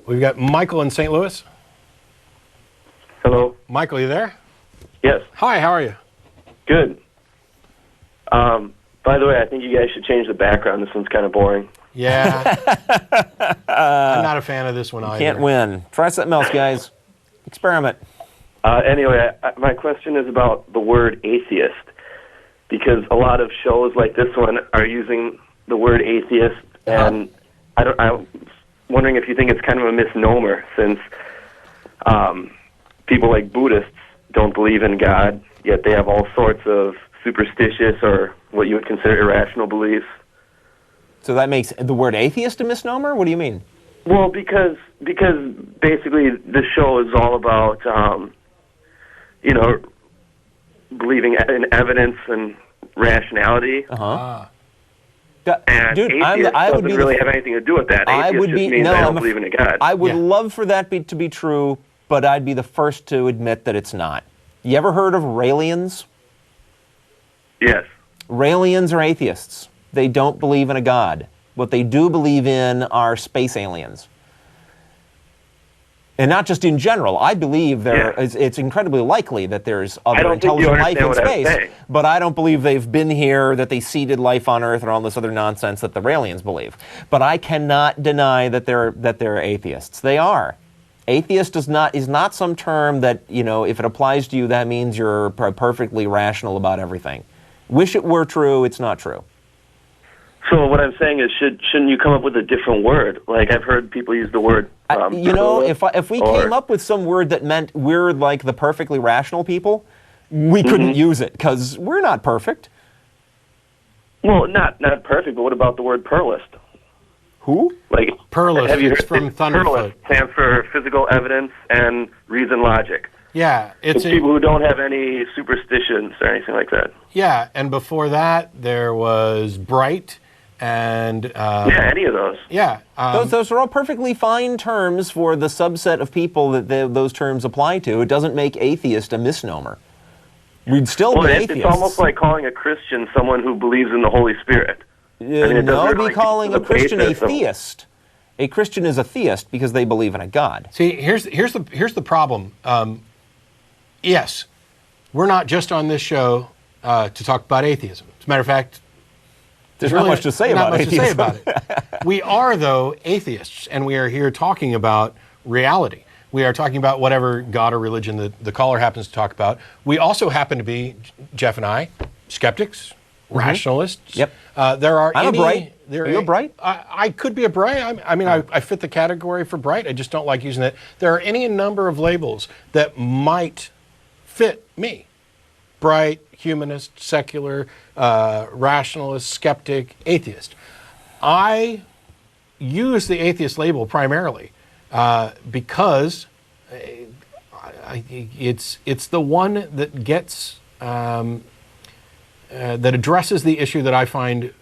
We've got Michael in St. Louis. Hello. Michael, you there? Yes. Hi, how are you? Good. By the way, I think you guys should change the background. This one's kind of boring. Yeah. I'm not a fan of this one either. Can't win. Try something else, guys. Experiment. Anyway, my question is about the word atheist, because a lot of shows like this one are using the word atheist, and I'm wondering if you think it's kind of a misnomer, since people like Buddhists don't believe in God, yet they have all sorts of superstitious or what you would consider irrational beliefs. So that makes the word atheist a misnomer? What do you mean? Well, because basically the show is all about, believing in evidence and rationality. And Dude, atheist doesn't really have anything to do with that. Atheist just means I don't believe in a God. I would love for that to be true, but I'd be the first to admit that it's not. You ever heard of Raelians? Yes. Raelians are atheists. They don't believe in a God. What they do believe in are space aliens. And not just in general. I believe it's incredibly likely that there's other intelligent life in space, but I don't believe they've been here, that they seeded life on Earth, and all this other nonsense that the Raelians believe. But I cannot deny that they're atheists. They are. Atheist is not some term that, if it applies to you, that means you're perfectly rational about everything. Wish it were true, it's not true. So what I'm saying is, shouldn't you come up with a different word? Like, I've heard people use the word. If we came up with some word that meant we're like the perfectly rational people, we couldn't use it because we're not perfect. Well, not perfect, but what about the word pluralist? Who? Like Pluralist. Have you heard from Thunderfoot. Pluralist stands for physical evidence and reason logic. Yeah, it's people who don't have any superstitions or anything like that. Yeah, and before that there was Bright. And any of those. Yeah, those are all perfectly fine terms for the subset of people that those terms apply to. It doesn't make atheist a misnomer. We'd still be atheists. It's almost like calling a Christian someone who believes in the Holy Spirit. Be calling a Christian a theist. A Christian is a theist because they believe in a God. See, here's the problem. Yes, we're not just on this show to talk about atheism. As a matter of fact, there's not much to say about atheism. We are, though, atheists, and we are here talking about reality. We are talking about whatever God or religion the caller happens to talk about. We also happen to be, Jeff and I, skeptics, rationalists. Yep. There are I'm a Bright. Are you a Bright? I could be a Bright. I fit the category for Bright. I just don't like using it. There are any number of labels that might fit me. Bright, humanist, secular, rationalist, skeptic, atheist. I use the atheist label primarily because it's the one that gets that addresses the issue that I find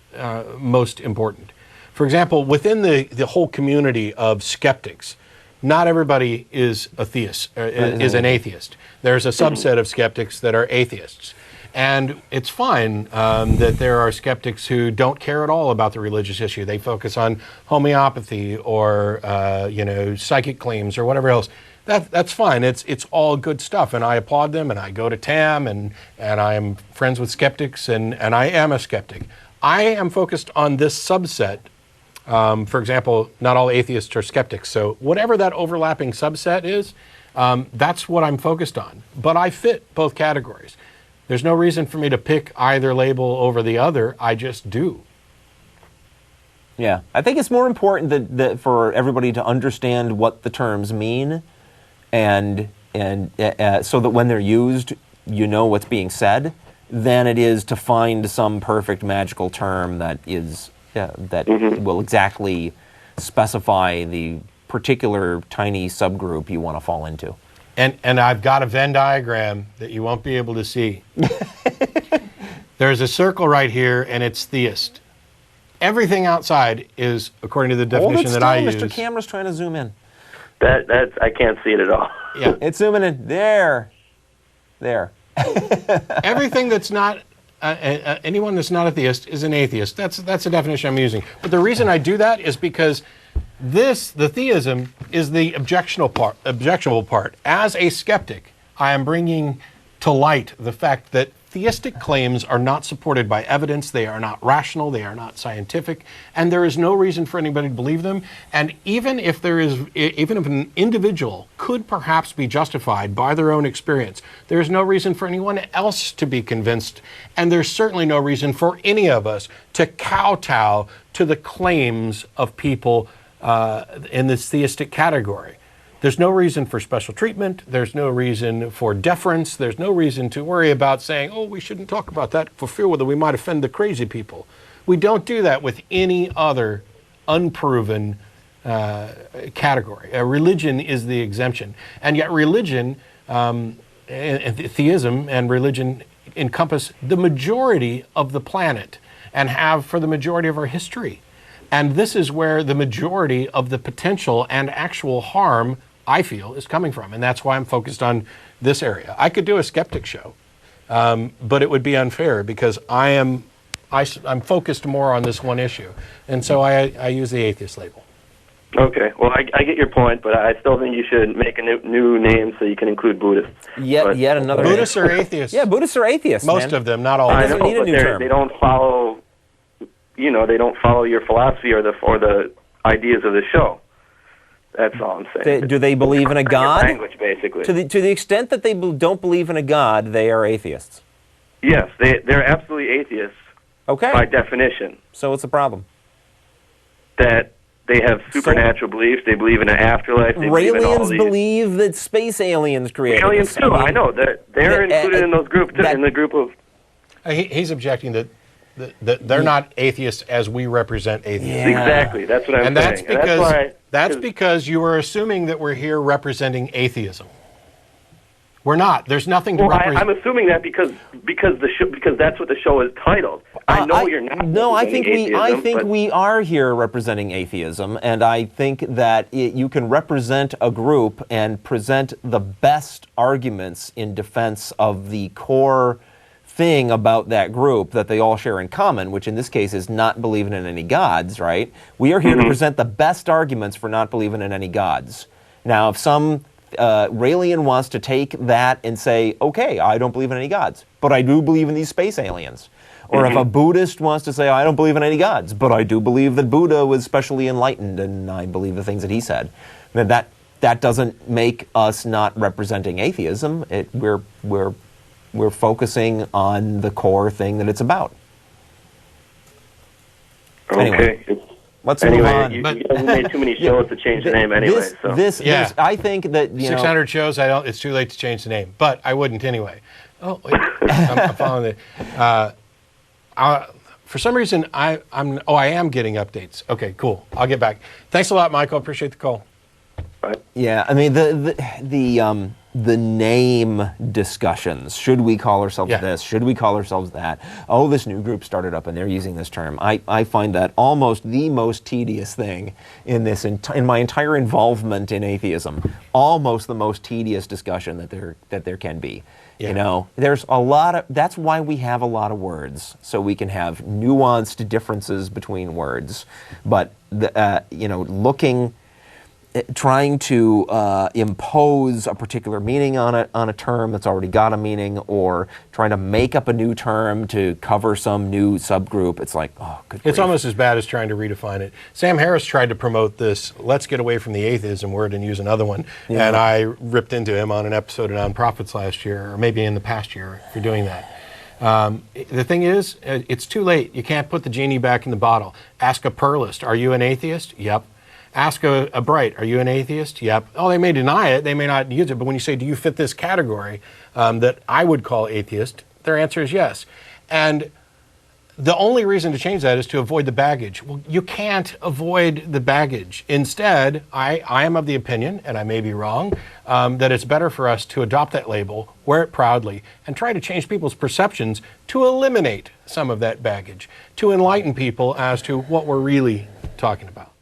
most important. For example, within the whole community of skeptics, not everybody is a theist, is an atheist. There's a subset of skeptics that are atheists. And it's fine that there are skeptics who don't care at all about the religious issue. They focus on homeopathy or psychic claims or whatever else. That's fine. It's all good stuff, and I applaud them. And I go to TAM, and I am friends with skeptics, and I am a skeptic. I am focused on this subset. For example, not all atheists are skeptics. So whatever that overlapping subset is, that's what I'm focused on. But I fit both categories. There's no reason for me to pick either label over the other. I just do. Yeah, I think it's more important that for everybody to understand what the terms mean, and so that when they're used, you know what's being said, than it is to find some perfect magical term that will exactly specify the particular tiny subgroup you want to fall into. And I've got a Venn diagram that you won't be able to see. There's a circle right here, and it's theist. Everything outside is, according to the definition that I use. Mr. Camera's trying to zoom in. That's I can't see it at all. Yeah, it's zooming in. There. Everything that's not anyone that's not a theist is an atheist. That's the definition I'm using. But the reason I do that is because the theism is the objectionable part. As a skeptic, I am bringing to light the fact that theistic claims are not supported by evidence, they are not rational, they are not scientific, and there is no reason for anybody to believe them. And even if an individual could perhaps be justified by their own experience, there is no reason for anyone else to be convinced, and there's certainly no reason for any of us to kowtow to the claims of people in this theistic category. There's no reason for special treatment. There's no reason for deference. There's no reason to worry about saying, oh, we shouldn't talk about that for fear that we might offend the crazy people. We don't do that with any other unproven category. Religion is the exemption. And yet religion, theism and religion encompass the majority of the planet and have for the majority of our history. And this is where the majority of the potential and actual harm, I feel, is coming from. And that's why I'm focused on this area. I could do a skeptic show, but it would be unfair because I'm focused more on this one issue. And so I use the atheist label. Okay. Well, I get your point, but I still think you should make a new name so you can include Buddhists. Yet another Buddhists are atheists. Yeah, Buddhists are atheists. Most of them, not all of them. I know, but they don't follow... they don't follow your philosophy or the ideas of the show. That's all I'm saying. Do they believe in a God? Language, basically. To the extent that they don't believe in a God, they are atheists. Yes, they're absolutely atheists. Okay. By definition. So what's the problem? That they have supernatural beliefs. They believe in an afterlife. Aliens believe that space aliens created aliens too. I know they're included in those groups too. In the group of. He's objecting that they're not atheists as we represent atheists. Yeah. Exactly. That's what I'm saying. And that's because you are assuming that we're here representing atheism. We're not. There's nothing to represent. I'm assuming that because that's what the show is titled. I know you're not. No, I think we are here representing atheism, and I think that you can represent a group and present the best arguments in defense of the core thing about that group that they all share in common, which in this case is not believing in any gods, right? We are here to present the best arguments for not believing in any gods. Now, if some Raelian wants to take that and say, okay, I don't believe in any gods, but I do believe in these space aliens. Or if a Buddhist wants to say, I don't believe in any gods, but I do believe that Buddha was specially enlightened and I believe the things that he said, then that doesn't make us not representing atheism. We're focusing on the core thing that it's about. Okay. Anyway, let's move on. You made too many shows to change the name anyway. I think that 600 shows. It's too late to change the name, but I wouldn't anyway. Oh, I'm following it. For some reason, I am getting updates. Okay, cool. I'll get back. Thanks a lot, Michael. Appreciate the call. Right. Yeah, I mean the name discussions. Should we call ourselves this? Should we call ourselves that? Oh, this new group started up and they're using this term. I find that almost the most tedious thing in in my entire involvement in atheism. Almost the most tedious discussion that there can be. Yeah. There's a lot of. That's why we have a lot of words, so we can have nuanced differences between words. But trying to impose a particular meaning on a term that's already got a meaning, or trying to make up a new term to cover some new subgroup, it's like, oh, good grief. It's almost as bad as trying to redefine it. Sam Harris tried to promote this, let's get away from the atheism word and use another one, and I ripped into him on an episode of Nonprofits last year, or maybe in the past year, for doing that. The thing is, it's too late. You can't put the genie back in the bottle. Ask a pluralist, are you an atheist? Yep. Ask a bright, are you an atheist? Yep. Oh, they may deny it, they may not use it, but when you say, do you fit this category that I would call atheist, their answer is yes. And the only reason to change that is to avoid the baggage. Well, you can't avoid the baggage. Instead, I am of the opinion, and I may be wrong, that it's better for us to adopt that label, wear it proudly, and try to change people's perceptions to eliminate some of that baggage, to enlighten people as to what we're really talking about.